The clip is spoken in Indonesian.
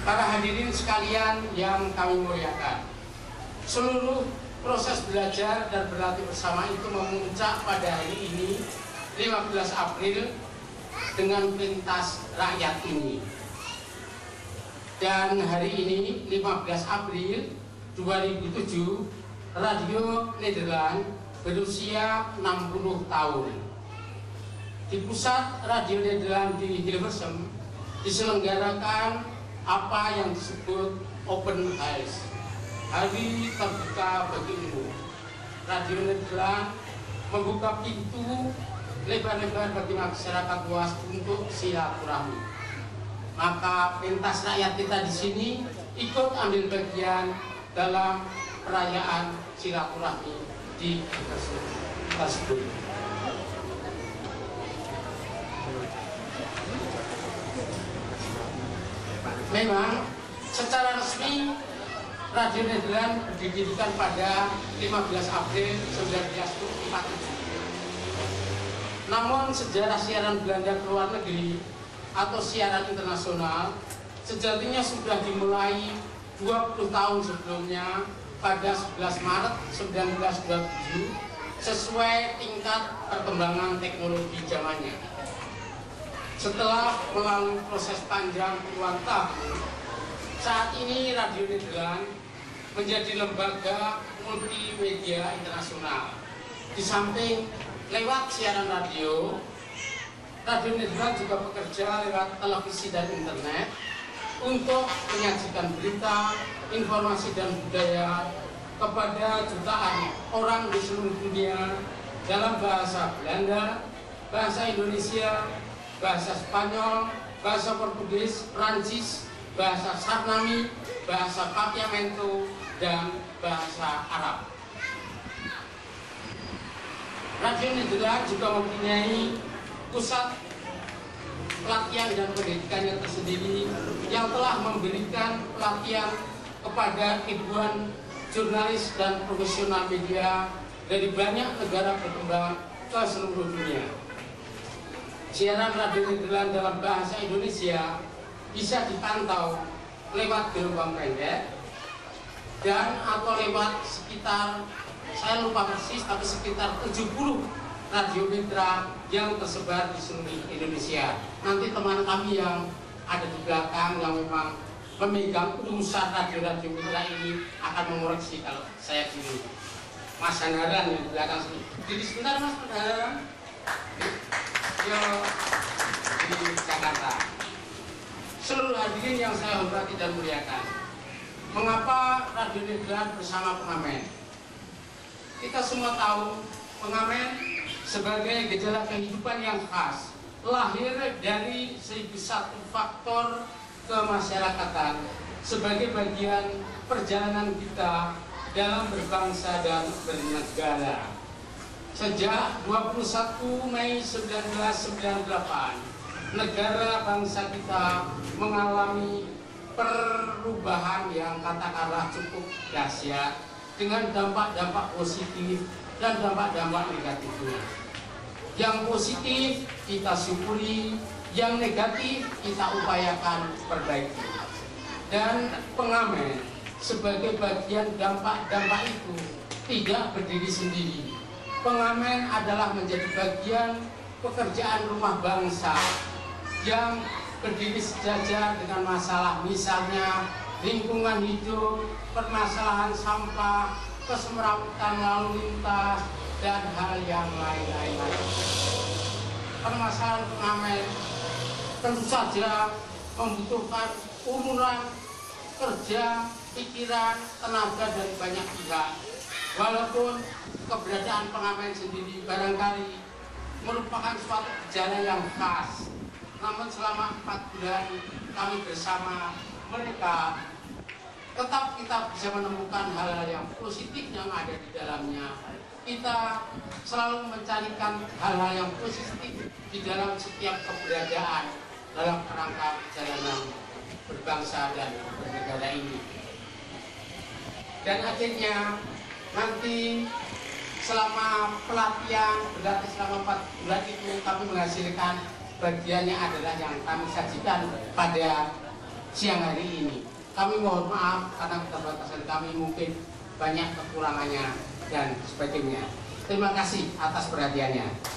Para hadirin sekalian yang kami muliakan, seluruh proses belajar dan berlatih bersama itu memuncak pada hari ini 15 April dengan pentas rakyat ini. Dan hari ini 15 April 2007, Radio Nederland berusia 60 tahun. Di pusat Radio Nederland di Hilversum diselenggarakan apa yang disebut Open House, hari terbuka bagi umum. Radio Nederland membuka pintu lebar-lebar bagi masyarakat luas untuk silaturahmi. Maka pentas rakyat kita di sini ikut ambil bagian dalam perayaan silaturahmi di tersebut. Memang secara resmi Radio Nederland didirikan pada 15 April 1947. Namun sejarah siaran Belanda ke luar negeri atau siaran internasional sejatinya sudah dimulai 20 tahun sebelumnya pada 11 Maret 1927 sesuai tingkat perkembangan teknologi zamannya. Setelah melalui proses panjang puluhan tahun, saat ini Radio Nederland menjadi lembaga multimedia internasional. Di samping lewat siaran radio, Radio Nederland juga bekerja lewat televisi dan internet untuk menyajikan berita, informasi dan budaya kepada jutaan orang di seluruh dunia dalam bahasa Belanda, bahasa Indonesia, bahasa Spanyol, bahasa Portugis, Prancis, bahasa Sarnami, bahasa Papiamento, dan bahasa Arab. Radio Nederland juga mempunyai pusat pelatihan dan pendidikannya tersendiri yang telah memberikan pelatihan kepada ribuan jurnalis dan profesional media dari banyak negara berkembang ke seluruh dunia. Siaran Radio Nederland dalam bahasa Indonesia bisa dipantau lewat gelombang pendek dan atau lewat sekitar, saya lupa persis, tapi sekitar 70 radio mitra yang tersebar di seluruh Indonesia. Nanti teman kami yang ada di belakang yang memang memegang urusan radio-radio mitra ini akan mengoreksi kalau saya dulu. Mas Handaran yang di belakang sini. Jadi sebentar Mas Handaran. Yo, di Jakarta. Seluruh hadirin yang saya hormati dan muliakan, mengapa Radio Nederland bersama pengamen? Kita semua tahu pengamen sebagai gejala kehidupan yang khas, lahir dari 1001 faktor kemasyarakatan sebagai bagian perjalanan kita dalam berbangsa dan bernegara. Sejak 21 Mei 1998, negara bangsa kita mengalami perubahan yang katakanlah cukup dahsyat dengan dampak-dampak positif dan dampak-dampak negatifnya. Yang positif kita syukuri, yang negatif kita upayakan perbaiki. Dan pengamen sebagai bagian dampak-dampak itu tidak berdiri sendiri. Pengamen adalah menjadi bagian pekerjaan rumah bangsa yang berdiri sejajar dengan masalah misalnya lingkungan hidup, permasalahan sampah, kesemrawutan lalu lintas, dan hal yang lain-lain. Permasalahan pengamen tentu saja membutuhkan uluran kerja, pikiran, tenaga dari banyak pihak. Walaupun keberadaan pengamen sendiri barangkali merupakan suatu gejala yang khas, namun selama 4 bulan kami bersama mereka, tetap kita bisa menemukan hal-hal yang positif yang ada di dalamnya. Kita selalu mencarikan hal-hal yang positif di dalam setiap keberadaan dalam kerangka perjalanan berbangsa dan bernegara ini. Dan akhirnya nanti selama pelatihan berlatih selama 4 bulan itu kami menghasilkan bagiannya adalah yang kami sajikan pada siang hari ini. Kami mohon maaf karena keterbatasan kami mungkin banyak kekurangannya dan sebagainya. Terima kasih atas perhatiannya.